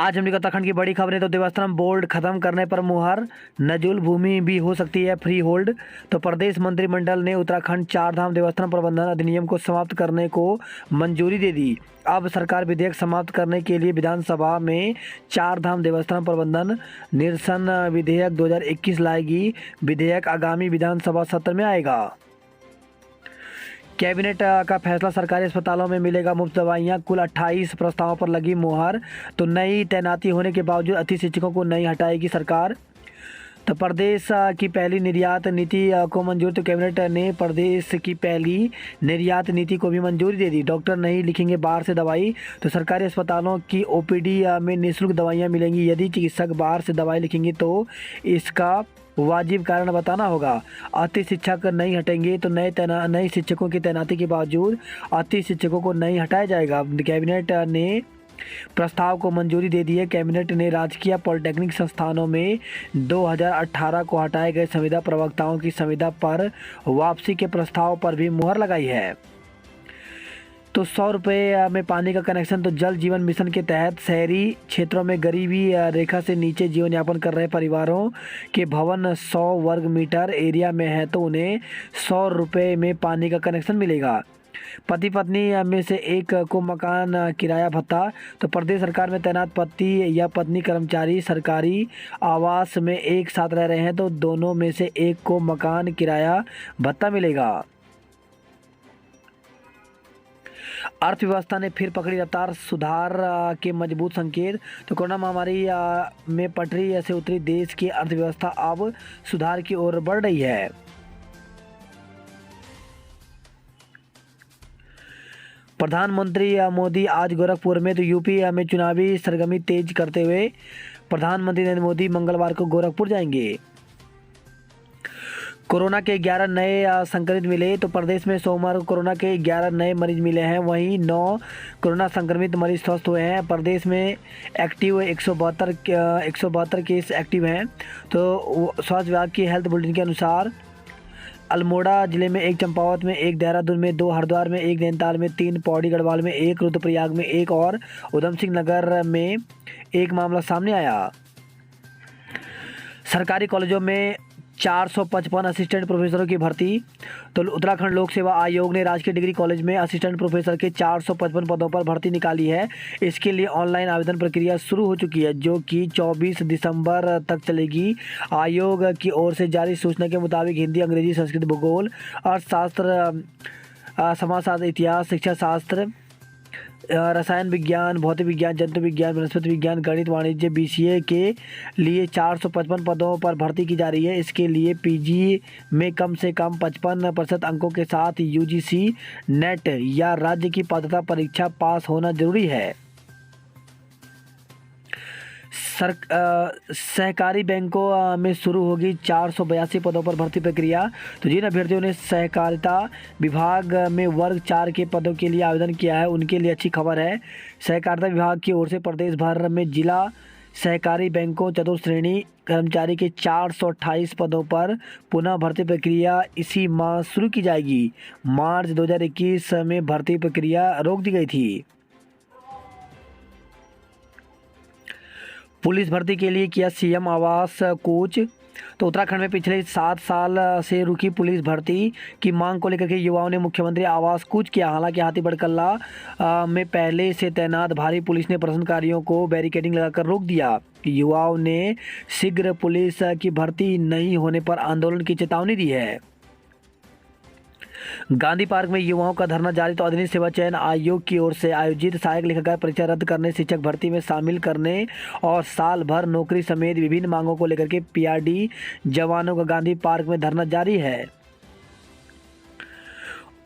आज हमने उत्तराखंड की बड़ी खबरें। तो देवस्थानम बोर्ड खत्म करने पर मुहर, नजुल भूमि भी हो सकती है फ्री होल्ड। तो प्रदेश मंत्रिमंडल ने उत्तराखंड चार धाम देवस्थान प्रबंधन अधिनियम को समाप्त करने को मंजूरी दे दी। अब सरकार विधेयक समाप्त करने के लिए विधानसभा में चार धाम देवस्थान प्रबंधन निरसन विधेयक 2021 लाएगी। विधेयक आगामी विधानसभा सत्र में आएगा। कैबिनेट का फैसला, सरकारी अस्पतालों में मिलेगा मुफ्त दवाइयाँ। कुल 28 प्रस्तावों पर लगी मुहर। तो नई तैनाती होने के बावजूद अतिथि शिक्षकों को नहीं हटाएगी सरकार। तो प्रदेश की पहली निर्यात नीति को मंजूरी। तो कैबिनेट ने प्रदेश की पहली निर्यात नीति को भी मंजूरी दे दी। डॉक्टर नहीं लिखेंगे बाहर से दवाई। तो सरकारी अस्पतालों की ओपीडी में निःशुल्क दवाइयाँ मिलेंगी। यदि चिकित्सक बाहर से दवाई लिखेंगे तो इसका वाजिब कारण बताना होगा। अतिथि शिक्षक नहीं हटेंगे तो नए शिक्षकों की तैनाती के बावजूद अतिथि शिक्षकों को नहीं हटाया जाएगा। कैबिनेट ने प्रस्ताव को मंजूरी दे दी है। कैबिनेट ने राजकीय पॉलिटेक्निक संस्थानों में 2018 को हटाए गए संविदा प्रवक्ताओं की संविदा पर वापसी के प्रस्ताव पर भी मुहर लगाई है। तो 100 रुपये में पानी का कनेक्शन। तो जल जीवन मिशन के तहत शहरी क्षेत्रों में गरीबी रेखा से नीचे जीवन यापन कर रहे परिवारों के भवन 100 वर्ग मीटर एरिया में है तो उन्हें 100 रुपये में पानी का कनेक्शन मिलेगा। पति पत्नी में से एक को मकान किराया भत्ता। तो प्रदेश सरकार में तैनात पति या पत्नी कर्मचारी सरकारी आवास में एक साथ रह रहे हैं तो दोनों में से एक को मकान किराया भत्ता मिलेगा। अर्थव्यवस्था ने फिर पकड़ी रफ्तार, सुधार के मजबूत संकेत। तो कोरोना महामारी में पटरी से उतरी देश की अर्थव्यवस्था अब सुधार की ओर बढ़ रही है। प्रधानमंत्री मोदी आज गोरखपुर में। तो यूपी में चुनावी सरगर्मी तेज करते हुए प्रधानमंत्री नरेंद्र मोदी मंगलवार को गोरखपुर जाएंगे। कोरोना के 11 नए संक्रमित मिले। तो प्रदेश में सोमवार को कोरोना के 11 नए मरीज मिले हैं। वहीं 9 कोरोना संक्रमित मरीज स्वस्थ हुए हैं। प्रदेश में एक्टिव 172 केस एक्टिव हैं। तो स्वास्थ्य विभाग की हेल्थ बुलेटिन के अनुसार अल्मोड़ा जिले में 1, चंपावत में 1, देहरादून में 2, हरिद्वार में 1, नैनीताल में 3, पौड़ी गढ़वाल में 1, रुद्रप्रयाग में 1 और उधम सिंह नगर में 1 मामला सामने आया। सरकारी कॉलेजों में 455 असिस्टेंट प्रोफेसरों की भर्ती। तो उत्तराखंड लोक सेवा आयोग ने राजकीय डिग्री कॉलेज में असिस्टेंट प्रोफेसर के 455 पदों पर भर्ती निकाली है। इसके लिए ऑनलाइन आवेदन प्रक्रिया शुरू हो चुकी है जो कि 24 दिसंबर तक चलेगी। आयोग की ओर से जारी सूचना के मुताबिक हिंदी, अंग्रेजी, संस्कृत, भूगोल, अर्थशास्त्र, समाजशास्त्र, इतिहास, शिक्षा शास्त्र, रसायन विज्ञान, भौतिक विज्ञान, जंतु विज्ञान, वनस्पति विज्ञान, गणित, वाणिज्य, बीसीए के लिए 455 पदों पर भर्ती की जा रही है। इसके लिए पीजी में कम से कम 55% अंकों के साथ यूजीसी नेट या राज्य की पात्रता परीक्षा पास होना जरूरी है। सहकारी बैंकों में शुरू होगी 482 पदों पर भर्ती प्रक्रिया। तो जिन अभ्यर्थियों ने सहकारिता विभाग में वर्ग 4 के पदों के लिए आवेदन किया है उनके लिए अच्छी खबर है। सहकारिता विभाग की ओर से प्रदेश भर में जिला सहकारी बैंकों चतुर्थ श्रेणी कर्मचारी के 428 पदों पर पुनः भर्ती प्रक्रिया इसी माह शुरू की जाएगी। मार्च 2021 में भर्ती प्रक्रिया रोक दी गई थी। पुलिस भर्ती के लिए किया सीएम आवास कूच। तो उत्तराखंड में पिछले 7 साल से रुकी पुलिस भर्ती की मांग को लेकर के युवाओं ने मुख्यमंत्री आवास कूच किया। हालांकि हाथीबड़कला में पहले से तैनात भारी पुलिस ने प्रदर्शनकारियों को बैरिकेडिंग लगाकर रोक दिया। युवाओं ने शीघ्र पुलिस की भर्ती नहीं होने पर आंदोलन की चेतावनी दी है। गांधी पार्क में युवाओं का धरना जारी। तो आधुनिक सेवा चयन आयोग की ओर से आयोजित सहायक लेखाकार परीक्षा रद्द करने, शिक्षक भर्ती में शामिल करने और साल भर नौकरी समेत विभिन्न मांगों को लेकर के पीआरडी जवानों का गांधी पार्क में धरना जारी है।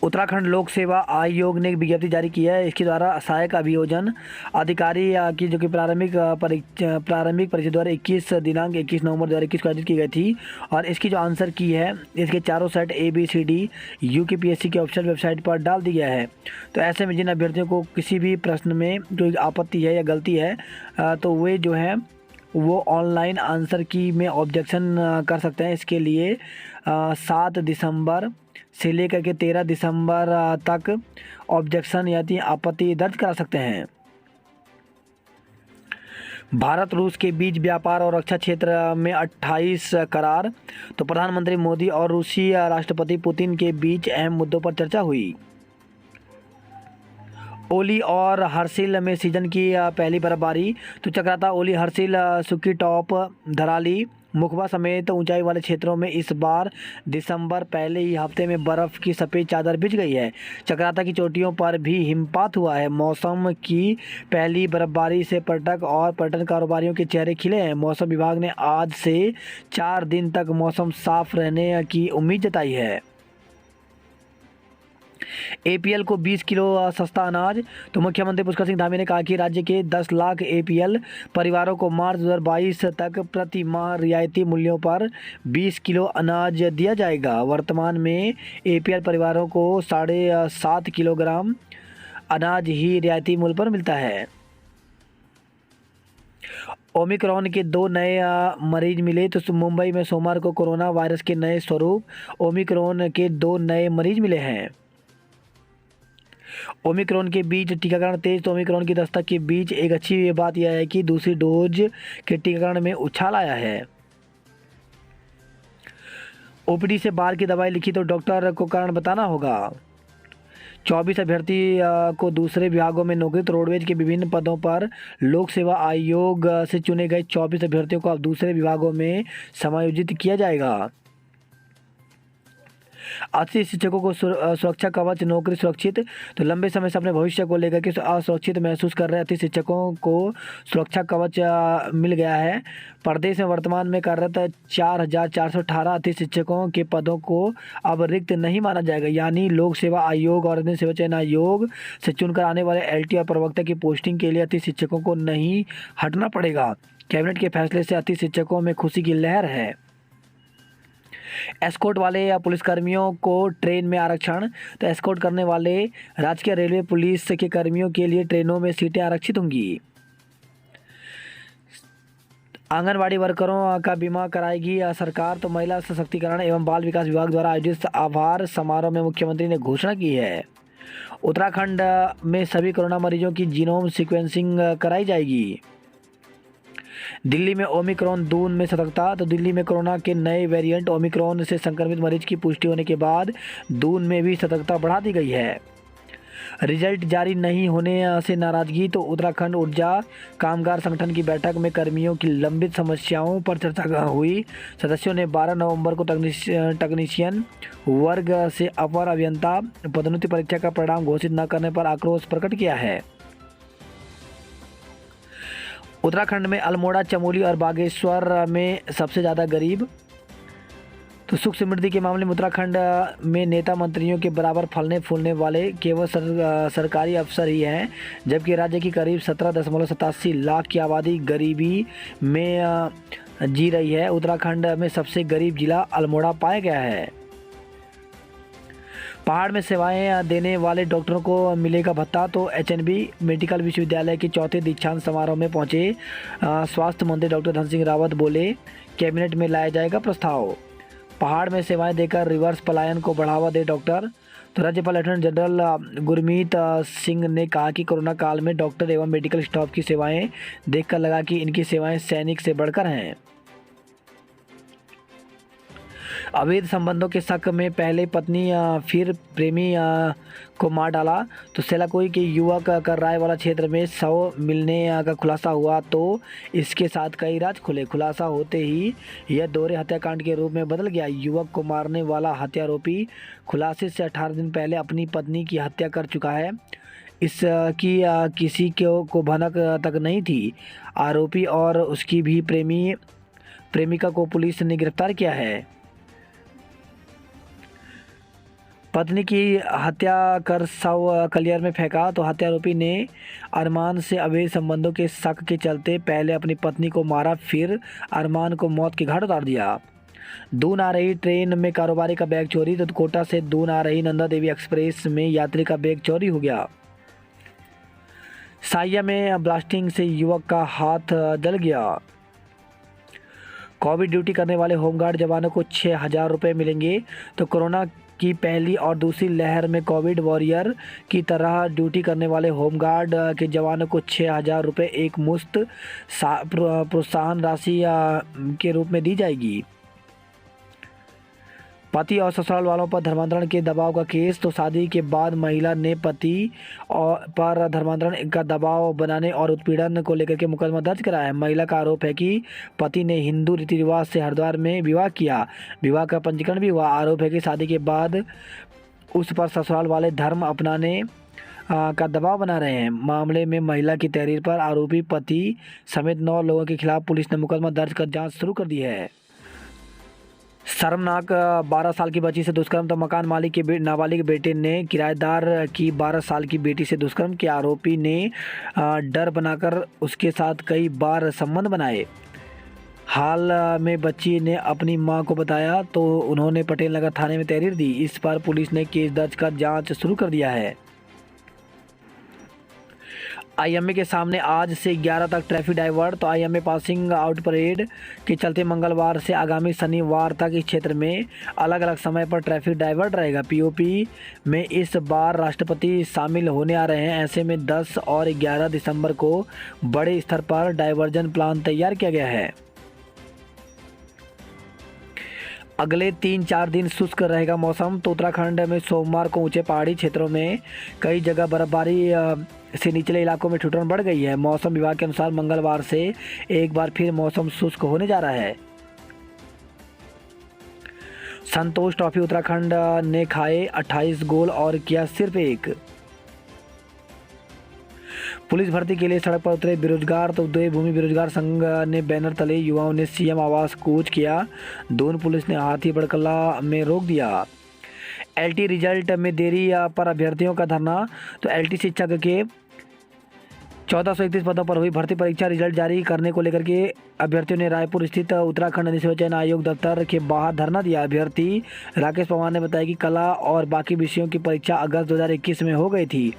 उत्तराखंड लोक सेवा आयोग ने विज्ञप्ति जारी की है। इसके द्वारा सहायक अभियोजन अधिकारी की जो कि प्रारंभिक परीक्षा द्वारा 21 दिनांक 21 नवंबर 2021 को आयोजित की गई थी और इसकी जो आंसर की है इसके चारों सेट ABCD UKPSC के ऑफिशियल वेबसाइट पर डाल दिया है। तो ऐसे में जिन अभ्यर्थियों को किसी भी प्रश्न में जो आपत्ति है या गलती है तो वे जो है वो ऑनलाइन आंसर की में ऑब्जेक्शन कर सकते हैं। इसके लिए 7 दिसंबर से लेकर के 13 दिसंबर तक ऑब्जेक्शन यानी आपत्ति दर्ज करा सकते हैं। भारत रूस के बीच व्यापार और रक्षा क्षेत्र में 28 करार। तो प्रधानमंत्री मोदी और रूसी राष्ट्रपति पुतिन के बीच अहम मुद्दों पर चर्चा हुई। ओली और हर्सिल में सीजन की पहली बर्फबारी। तो चक्राता ओली हर्सिल सुकी टॉप धराली मुखबा समेत ऊंचाई वाले क्षेत्रों में इस बार दिसंबर पहले ही हफ्ते में बर्फ़ की सफ़ेद चादर बिछ गई है। चक्राता की चोटियों पर भी हिमपात हुआ है। मौसम की पहली बर्फबारी से पर्यटक और पर्यटन कारोबारियों के चेहरे खिले हैं। मौसम विभाग ने आज से 4 दिन तक मौसम साफ रहने की उम्मीद जताई है। एपीएल को 20 किलो सस्ता अनाज। तो मुख्यमंत्री पुष्कर सिंह धामी ने कहा कि राज्य के 10 लाख एपीएल परिवारों को मार्च 2022 तक प्रति माह रियायती मूल्यों पर 20 किलो अनाज दिया जाएगा। वर्तमान में एपीएल परिवारों को 7.5 किलोग्राम अनाज ही रियायती मूल्य पर मिलता है। ओमिक्रॉन के 2 नए मरीज मिले। तो मुंबई में सोमवार को कोरोना वायरस के नए स्वरूप ओमिक्रॉन के 2 नए मरीज मिले हैं। ओमिक्रॉन के बीच टीकाकरण तेज। तो ओमिक्रॉन की दस्तक के बीच एक अच्छी बात यह है कि दूसरी डोज के टीकाकरण में उछाल आया है। ओपीडी से बाहर की दवाई लिखी तो डॉक्टर को कारण बताना होगा। 24 अभ्यर्थी को दूसरे विभागों में नौकरी। तो रोडवेज के विभिन्न पदों पर लोक सेवा आयोग से चुने गए 24 अभ्यर्थियों को अब दूसरे विभागों में समायोजित किया जाएगा। 80 शिक्षकों को सुरक्षा कवच नौकरी सुरक्षित। तो लंबे समय से अपने भविष्य को लेकर के असुरक्षित महसूस कर रहे 80 शिक्षकों को सुरक्षा कवच मिल गया है। प्रदेश में वर्तमान में कार्यरत 4,418 अति शिक्षकों के पदों को अब रिक्त नहीं माना जाएगा। यानी लोक सेवा आयोग और अन्य सेवा चयन आयोग से चुनकर आने वाले एलटी और प्रवक्ता की पोस्टिंग के लिए अति शिक्षकों को नहीं हटना पड़ेगा। कैबिनेट के फैसले से अति शिक्षकों में खुशी की लहर है। एस्कॉर्ट वाले या पुलिसकर्मियों को ट्रेन में आरक्षण। तो एस्कॉर्ट करने वाले राजकीय रेलवे पुलिस के कर्मियों के लिए ट्रेनों में सीटें आरक्षित होंगी। आंगनवाड़ी वर्करों का बीमा कराएगी सरकार। तो महिला सशक्तिकरण एवं बाल विकास विभाग द्वारा आयोजित आभार समारोह में मुख्यमंत्री ने घोषणा की है। उत्तराखंड में सभी कोरोना मरीजों की जीनोम सीक्वेंसिंग कराई जाएगी। दिल्ली में ओमिक्रॉन दून में सतर्कता। तो दिल्ली में कोरोना के नए वेरिएंट ओमिक्रॉन से संक्रमित मरीज की पुष्टि होने के बाद दून में भी सतर्कता बढ़ा दी गई है। रिजल्ट जारी नहीं होने से नाराजगी। तो उत्तराखंड ऊर्जा कामगार संगठन की बैठक में कर्मियों की लंबित समस्याओं पर चर्चा हुई। सदस्यों ने 12 नवंबर को तकनीशियन वर्ग से अपर अभियंता पदोन्नति परीक्षा का परिणाम घोषित न करने पर आक्रोश प्रकट किया है। उत्तराखंड में अल्मोड़ा, चमोली और बागेश्वर में सबसे ज़्यादा गरीब। तो सुख समृद्धि के मामले में उत्तराखंड में नेता मंत्रियों के बराबर फलने फूलने वाले केवल सरकारी अफसर ही हैं, जबकि राज्य की करीब 17.87 लाख की आबादी गरीबी में जी रही है। उत्तराखंड में सबसे गरीब जिला अल्मोड़ा पाया गया है। पहाड़ में सेवाएं देने वाले डॉक्टरों को मिलेगा भत्ता। तो एचएनबी मेडिकल विश्वविद्यालय के 4थे दीक्षांत समारोह में पहुंचे स्वास्थ्य मंत्री डॉक्टर धन सिंह रावत बोले, कैबिनेट में लाया जाएगा प्रस्ताव। पहाड़ में सेवाएं देकर रिवर्स पलायन को बढ़ावा दे डॉक्टर। तो राज्यपाल लेफ्टिनेंट जनरल गुरमीत सिंह ने कहा कि कोरोना काल में डॉक्टर एवं मेडिकल स्टाफ की सेवाएं देखकर लगा कि इनकी सेवाएं सैनिक से बढ़कर हैं। अवैध संबंधों के शक में पहले पत्नी फिर प्रेमी को मार डाला। तो सेलाकोई के युवक का रायवाला क्षेत्र में शव मिलने का खुलासा हुआ। तो इसके साथ कई राज खुले। खुलासा होते ही यह दोहरे हत्याकांड के रूप में बदल गया। युवक को मारने वाला हत्यारोपी खुलासे से 18 दिन पहले अपनी पत्नी की हत्या कर चुका है। इसकी किसी को भनक तक नहीं थी। आरोपी और उसकी भी प्रेमिका को पुलिस ने गिरफ्तार किया है। पत्नी की हत्या कर शव कलियर में फेंका। तो हत्यारोपी ने अरमान से अवैध संबंधों के शक के चलते पहले अपनी पत्नी को मारा, फिर अरमान को मौत के घाट उतार दिया। दून आ रही ट्रेन में कारोबारी का बैग चोरी। तो कोटा से दून आ रही नंदा देवी एक्सप्रेस में यात्री का बैग चोरी हो गया। साइया में ब्लास्टिंग से युवक का हाथ जल गया। कोविड ड्यूटी करने वाले होमगार्ड जवानों को 6,000 रुपये मिलेंगे। तो कोरोना की पहली और दूसरी लहर में कोविड वॉरियर की तरह ड्यूटी करने वाले होमगार्ड के जवानों को 6,000 रुपये एक मुश्त प्रोत्साहन राशि के रूप में दी जाएगी। पति और ससुराल वालों पर धर्मांतरण के दबाव का केस। तो शादी के बाद महिला ने पति और पर धर्मांतरण का दबाव बनाने और उत्पीड़न को लेकर के मुकदमा दर्ज कराया है। महिला का आरोप है कि पति ने हिंदू रीति रिवाज से हरिद्वार में विवाह किया, विवाह का पंजीकरण भी हुआ। आरोप है कि शादी के बाद उस पर ससुराल वाले धर्म अपनाने का दबाव बना रहे हैं। मामले में महिला की तहरीर पर आरोपी पति समेत 9 लोगों के खिलाफ पुलिस ने मुकदमा दर्ज कर जांच शुरू कर दी है। शर्मनाक 12 साल की बच्ची से दुष्कर्म। तो मकान मालिक के नाबालिग बेटे ने किराएदार की 12 साल की बेटी से दुष्कर्म किया। आरोपी ने डर बनाकर उसके साथ कई बार संबंध बनाए। हाल में बच्ची ने अपनी मां को बताया तो उन्होंने पटेल नगर थाने में तहरीर दी। इस पर पुलिस ने केस दर्ज कर जांच शुरू कर दिया है। आईएमए के सामने आज से 11 तक ट्रैफिक डाइवर्ट। तो आईएमए पासिंग आउट परेड के चलते मंगलवार से आगामी शनिवार तक इस क्षेत्र में अलग अलग समय पर ट्रैफिक डाइवर्ट रहेगा। पीओपी में इस बार राष्ट्रपति शामिल होने आ रहे हैं। ऐसे में 10 और 11 दिसंबर को बड़े स्तर पर डाइवर्जन प्लान तैयार किया गया है। अगले 3-4 दिन शुष्क रहेगा मौसम। तो उत्तराखंड में सोमवार को ऊंचे पहाड़ी क्षेत्रों में कई जगह बर्फबारी से निचले इलाकों में ठिठुरन बढ़ गई है। मौसम विभाग के अनुसार मंगलवार से एक बार फिर मौसम शुष्क होने जा रहा है। संतोष ट्रॉफी उत्तराखंड ने खाए 28 गोल और किया सिर्फ 1। पुलिस भर्ती के लिए सड़क पर उतरे बेरोजगार। तो देवभूमि बेरोजगार संघ ने बैनर तले युवाओं ने सीएम आवास कूच किया। दून पुलिस ने हाथी बड़कला में रोक दिया। एलटी रिजल्ट में देरी पर अभ्यर्थियों का धरना। तो एलटी शिक्षक के 1431 पदों पर हुई भर्ती परीक्षा रिजल्ट जारी करने को लेकर के अभ्यर्थियों ने रायपुर स्थित उत्तराखंड निःशुल्क चयन आयोग दफ्तर के बाहर धरना दिया। अभ्यर्थी राकेश पवार ने बताया कि कला और बाकी विषयों की परीक्षा अगस्त 2021 में हो गई थी।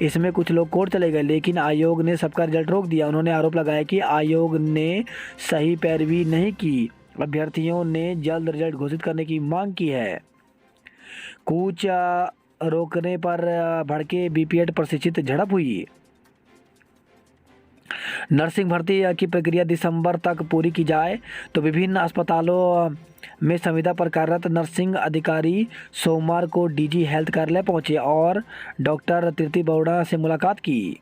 इसमें कुछ लोग कोर्ट चले गए, लेकिन आयोग ने सबका रिजल्ट रोक दिया। उन्होंने आरोप लगाया कि आयोग ने सही पैरवी नहीं की। अभ्यर्थियों ने जल्द रिजल्ट घोषित करने की मांग की है। कूच रोकने पर भड़के बीपीएड प्रशिक्षित, झड़प हुई। नर्सिंग भर्ती की प्रक्रिया दिसंबर तक पूरी की जाए। तो विभिन्न अस्पतालों में संविदा पर कार्यरत नर्सिंग अधिकारी सोमवार को डीजी हेल्थ कार्यालय पहुंचे और डॉक्टर तृप्ति बोहरा से मुलाकात की।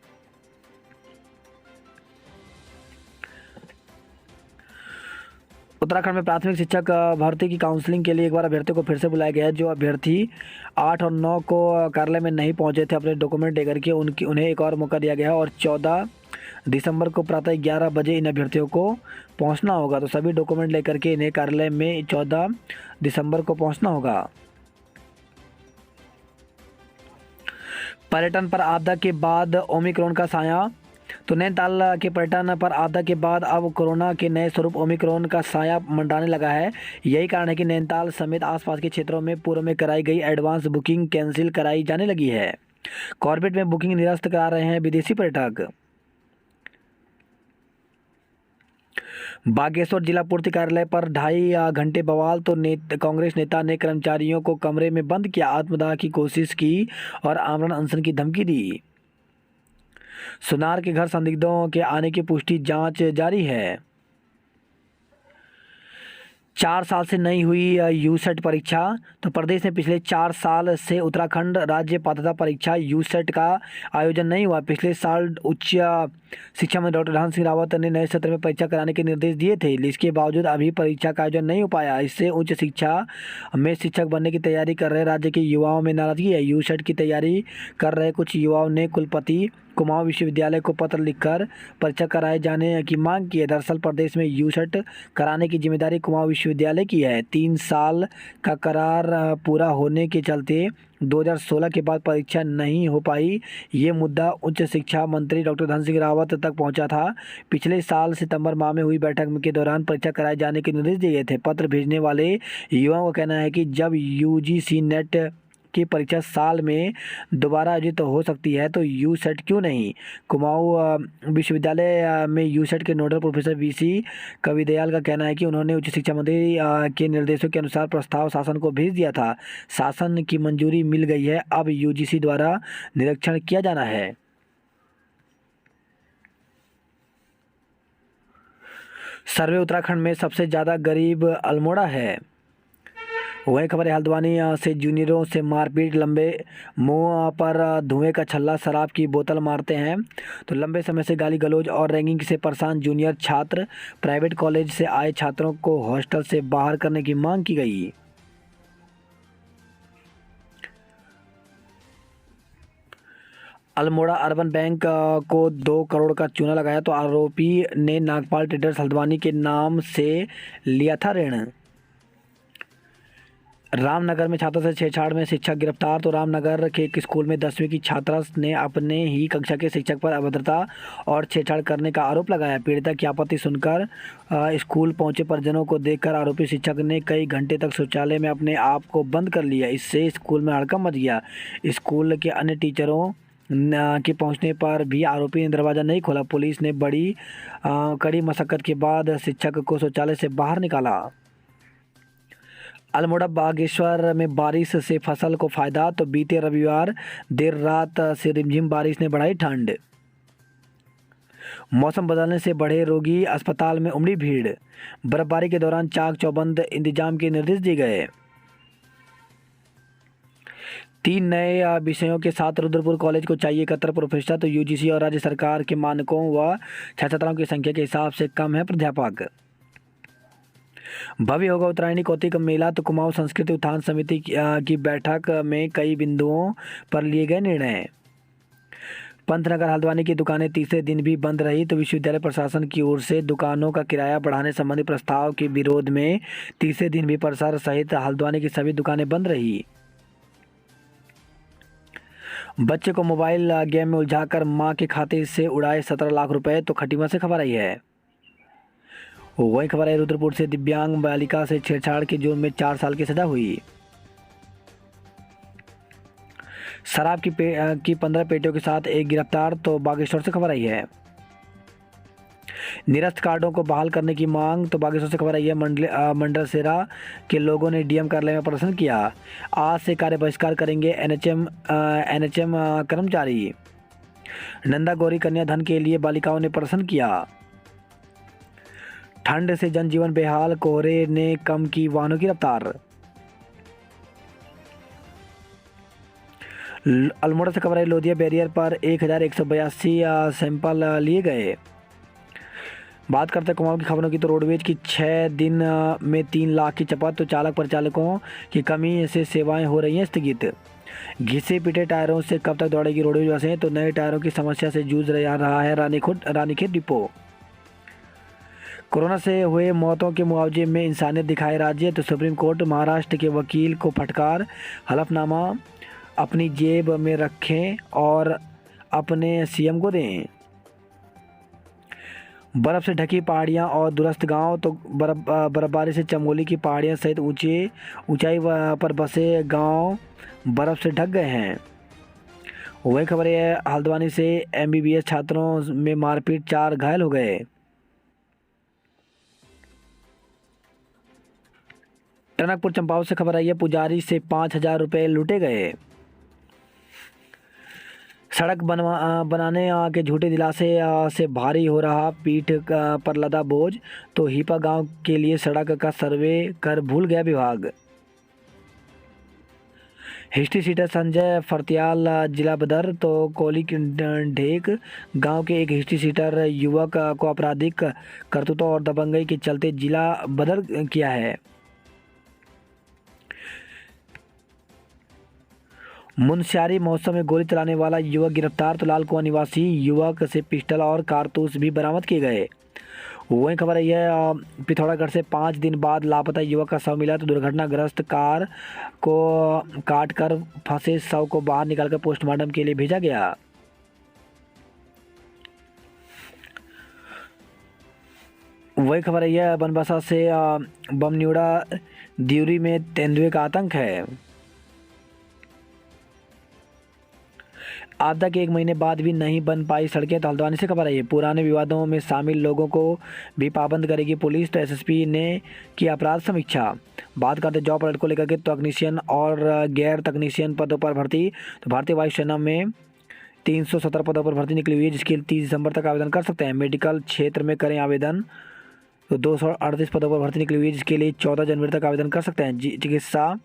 उत्तराखंड में प्राथमिक शिक्षक भर्ती की काउंसलिंग के लिए एक बार अभ्यर्थियों को फिर से बुलाया गया है। जो अभ्यर्थी 8 और 9 को कार्यालय में नहीं पहुंचे थे अपने डॉक्यूमेंट लेकर के, उन्हें एक और मौका दिया गया है और 14 दिसंबर को प्रातः 11 बजे इन अभ्यर्थियों को पहुंचना होगा। तो सभी डॉक्यूमेंट लेकर के इन्हें कार्यालय में 14 दिसंबर को पहुंचना होगा। पर्यटन पर आपदा के बाद ओमिक्रॉन का साया। तो नैनीताल के पर्यटन पर आपदा के बाद अब कोरोना के नए स्वरूप ओमिक्रॉन का साया मंडराने लगा है। यही कारण है कि नैनीताल समेत आसपास के क्षेत्रों में पूर्व में कराई गई एडवांस बुकिंग कैंसिल कराई जाने लगी है। कॉर्बेट में बुकिंग निरस्त करा रहे हैं विदेशी पर्यटक। बागेश्वर जिला पूर्ति कार्यालय पर 2.5 घंटे बवाल। तो कांग्रेस नेता ने कर्मचारियों को कमरे में बंद किया, आत्मदाह की कोशिश की और आमरण अनशन की धमकी दी। सुनार के घर संदिग्धों के आने की पुष्टि, जांच जारी है। 4 साल से नहीं हुई यूसेट परीक्षा। तो प्रदेश में पिछले 4 साल से उत्तराखंड राज्य पात्रता परीक्षा यूसेट का आयोजन नहीं हुआ। पिछले साल उच्च शिक्षा मंत्री डॉक्टर धन सिंह रावत ने नए सत्र में परीक्षा कराने के निर्देश दिए थे। इसके बावजूद अभी परीक्षा का आयोजन नहीं हो पाया। इससे उच्च शिक्षा में शिक्षक बनने की तैयारी कर रहे राज्य के युवाओं में नाराजगी है। यूसेट की तैयारी कर रहे कुछ युवाओं ने कुलपति कुमाऊं विश्वविद्यालय को पत्र लिखकर परीक्षा कराए जाने की मांग की है। दरअसल प्रदेश में यूसेट कराने की जिम्मेदारी कुमाऊं विश्वविद्यालय की है। 3 साल का करार पूरा होने के चलते 2016 के बाद परीक्षा नहीं हो पाई। ये मुद्दा उच्च शिक्षा मंत्री डॉक्टर धन सिंह रावत तक पहुंचा था। पिछले साल सितंबर माह में हुई बैठक के दौरान परीक्षा कराए जाने के निर्देश दिए गए थे। पत्र भेजने वाले युवाओं का कहना है कि जब यूजीसी नेट की परीक्षा साल में दोबारा आयोजित हो सकती है तो यूसेट क्यों नहीं? कुमाऊं विश्वविद्यालय में यूसेट के नोडल प्रोफेसर वीसी कविदयाल का कहना है कि उन्होंने उच्च शिक्षा मंत्री के निर्देशों के अनुसार प्रस्ताव शासन को भेज दिया था। शासन की मंजूरी मिल गई है, अब यूजीसी द्वारा निरीक्षण किया जाना है। सर्वे उत्तराखंड में सबसे ज़्यादा गरीब अल्मोड़ा है। वही खबर है हल्द्वानी से जूनियरों से मारपीट, लंबे मुंह पर धुएं का छल्ला, शराब की बोतल मारते हैं। तो लंबे समय से गाली गलौज और रैगिंग से परेशान जूनियर छात्र, प्राइवेट कॉलेज से आए छात्रों को हॉस्टल से बाहर करने की मांग की गई। अल्मोड़ा अर्बन बैंक को 2 करोड़ का चूना लगाया तो आरोपी ने नागपाल ट्रेडर्स हल्द्वानी के नाम से लिया था ऋण। रामनगर में छात्रा से छेड़छाड़ में शिक्षक गिरफ्तार। तो रामनगर के एक स्कूल में 10वीं की छात्रा ने अपने ही कक्षा के शिक्षक पर अभद्रता और छेड़छाड़ करने का आरोप लगाया। पीड़िता की आपत्ति सुनकर स्कूल पहुंचे परिजनों को देखकर आरोपी शिक्षक ने कई घंटे तक शौचालय में अपने आप को बंद कर लिया। इससे स्कूल में हड़कंप मच गया। स्कूल के अन्य टीचरों के पहुंचने पर भी आरोपी ने दरवाज़ा नहीं खोला। पुलिस ने कड़ी मशक्कत के बाद शिक्षक को शौचालय से बाहर निकाला। अल्मोड़ा बागेश्वर में बारिश से फसल को फायदा। तो बीते रविवार देर रात से रिमझिम बारिश ने बढ़ाई ठंड। मौसम बदलने से बढ़े रोगी, अस्पताल में उमड़ी भीड़। बर्फबारी के दौरान चाक चौबंद इंतजाम के निर्देश दिए गए। 3 नए विषयों के साथ रुद्रपुर कॉलेज को चाहिए 71 प्रोफेसर। तो यूजीसी और राज्य सरकार के मानकों व छात्राओं की संख्या के हिसाब से कम है प्राध्यापक। भव्य होगा उत्तरायणी कौतिक मेला। तो कुमाऊं संस्कृति उत्थान समिति की बैठक में कई बिंदुओं पर लिए गए निर्णय। पंतनगर हल्द्वानी की दुकानें तीसरे दिन भी बंद रही। तो विश्वविद्यालय प्रशासन की ओर से दुकानों का किराया बढ़ाने संबंधी प्रस्ताव के विरोध में तीसरे दिन भी परिसर सहित हल्द्वानी की सभी दुकानें बंद रही। बच्चे को मोबाइल गेम में उलझाकर मां के खाते से उड़ाए 17 लाख रुपए। तो खटीमा से खबर आई है। वही खबर है रुद्रपुर से दिव्यांग बालिका से छेड़छाड़ के जुर्म में 4 साल की सजा हुई। शराब की 15 पेटियों के साथ एक गिरफ्तार। तो बागेश्वर से खबर आई है। निरस्त कार्डों को बहाल करने की मांग। तो बागेश्वर से खबर आई है। मंडल सेरा के लोगों ने डीएम कार्यालय में प्रदर्शन किया। आज से कार्य बहिष्कार करेंगे एनएचएम कर्मचारी। नंदा गौरी कन्या धन के लिए बालिकाओं ने प्रदर्शन किया। ठंड से जनजीवन बेहाल, कोहरे ने कम की वाहनों की रफ्तार। अल्मोड़ा से खबर है लोधिया बैरियर पर 1182 सैंपल लिए गए। बात करते हैं कुमाऊं की खबरों की। तो रोडवेज की 6 दिन में 3 लाख की चपत। तो चालक परिचालकों की कमी से सेवाएं हो रही हैं स्थगित। घिसे पिटे टायरों से कब तक दौड़ेगी रोडवेज बसें? तो नए टायरों की समस्या से जूझ रहा है रानीखेत डिपो। कोरोना से हुए मौतों के मुआवजे में इंसानियत दिखाए राज्य। तो सुप्रीम कोर्ट महाराष्ट्र के वकील को फटकार, हलफनामा अपनी जेब में रखें और अपने सीएम को दें। बर्फ़ से ढकी पहाड़ियां और दूरस्थ गांव। तो बर्फबारी से चमोली की पहाड़ियां सहित ऊंचाई पर बसे गांव बर्फ़ से ढक गए हैं। वही खबर है हल्द्वानी से एमबीबीएस छात्रों में मारपीट, 4 घायल हो गए। टनकपुर चंपावत से खबर आई है पुजारी से 5,000 रुपये लूटे गए। सड़क बनाने के झूठे दिलासे से भारी हो रहा पीठ पर लदा बोझ। तो हिपा गांव के लिए सड़क का सर्वे कर भूल गया विभाग। हिस्ट्री सीटर संजय फरतियाल जिला बदर। तो कोली ढेक गांव के एक हिस्ट्री सीटर युवक को आपराधिक करतूतों और दबंगई के चलते जिला बदर किया है। मुनस्यारी महोत्सव में गोली चलाने वाला युवक गिरफ्तार। तो लाल कुआं निवासी युवक से पिस्टल और कारतूस भी बरामद किए गए। वही खबर है पिथौरागढ़ से 5 दिन बाद लापता युवक का शव मिला। तो दुर्घटनाग्रस्त कार को काटकर फंसे शव को बाहर निकालकर पोस्टमार्टम के लिए भेजा गया। वही खबर है बनबसा से बमन्यूड़ा द्यूरी में तेंदुए का आतंक है। आपदा के 1 महीने बाद भी नहीं बन पाई सड़कें, तो हल्द्वानी से खबर आई है। पुराने विवादों में शामिल लोगों को भी पाबंद करेगी पुलिस, तो एसएसपी ने की अपराध समीक्षा। बात करते जॉब अलर्ट को लेकर के, तकनीशियन और गैर तकनीशियन पदों पर भर्ती। तो भारतीय वायुसेना में 317 पदों पर भर्ती निकली हुई है, जिसके लिए 30 दिसंबर तक आवेदन कर सकते हैं। मेडिकल क्षेत्र में करें आवेदन, तो 238 पदों पर भर्ती निकली हुई है, जिसके लिए 14 जनवरी तक आवेदन कर सकते हैं। चिकित्सा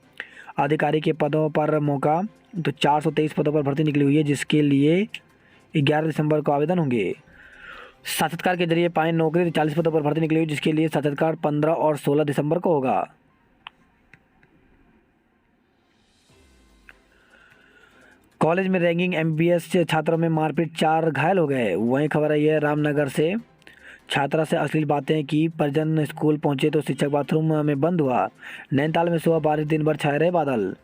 अधिकारी के पदों पर मौका, तो 423 पदों पर भर्ती निकली हुई है, जिसके लिए 11 दिसंबर को आवेदन होंगे। साक्षात्कार के जरिए पाएं नौकरी, तो 40 पदों पर भर्ती निकली हुई है, जिसके लिए साक्षात्कार 15 और 16 दिसंबर को होगा। कॉलेज में रैगिंग, एमबीबीएस छात्रों में मारपीट, 4 घायल हो गए। वहीं खबर आई है रामनगर से, छात्रा से अश्लील बातें की, परिजन स्कूल पहुंचे तो शिक्षक बाथरूम में बंद हुआ। नैनीताल में सुबह बारिश, दिन भर छाए रहे बादल।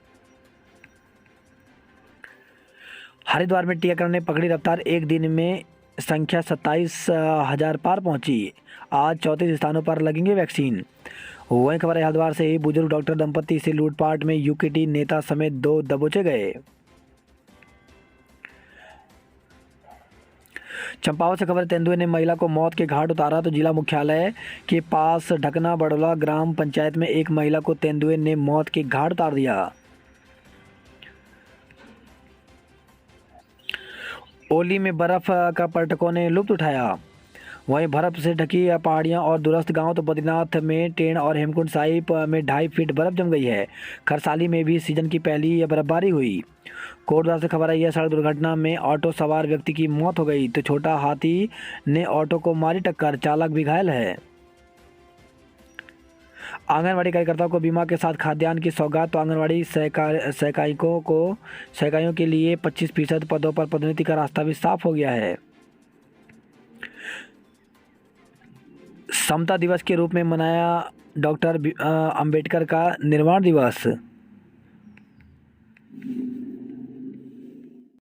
हरिद्वार में टीकाकरण ने पकड़ी रफ्तार, एक दिन में संख्या 27,000 पार पहुंची। आज 34 स्थानों पर लगेंगे वैक्सीन। वहीं खबर है हरिद्वार से ही, बुजुर्ग डॉक्टर दंपति से लूटपाट में यूकेटी नेता समेत 2 दबोचे गए। चंपावत से खबर, तेंदुए ने महिला को मौत के घाट उतारा, तो जिला मुख्यालय के पास ढकना बड़ोला ग्राम पंचायत में एक महिला को तेंदुए ने मौत के घाट उतार दिया। ओली में बर्फ का पर्यटकों ने लुत्फ उठाया। वहीं बर्फ से ढकी पहाड़ियां और दूरस्थ गांव, तो बद्रीनाथ में टेढ़ और हेमकुंड साहिब में 2.5 फीट बर्फ जम गई है। खरसाली में भी सीजन की पहली बर्फबारी हुई। कोटद्वार से खबर आई है, सड़क दुर्घटना में ऑटो सवार व्यक्ति की मौत हो गई, तो छोटा हाथी ने ऑटो को मारी टक्कर, चालक भी घायल है। आंगनवाड़ी कार्यकर्ताओं को बीमा के साथ खाद्यान्न की सौगात, तो आंगनवाड़ी सहकारियों के लिए 25% पदों पर पदोन्नति का रास्ता भी साफ हो गया है। समता दिवस के रूप में मनाया डॉक्टर अंबेडकर का निर्वाण दिवस।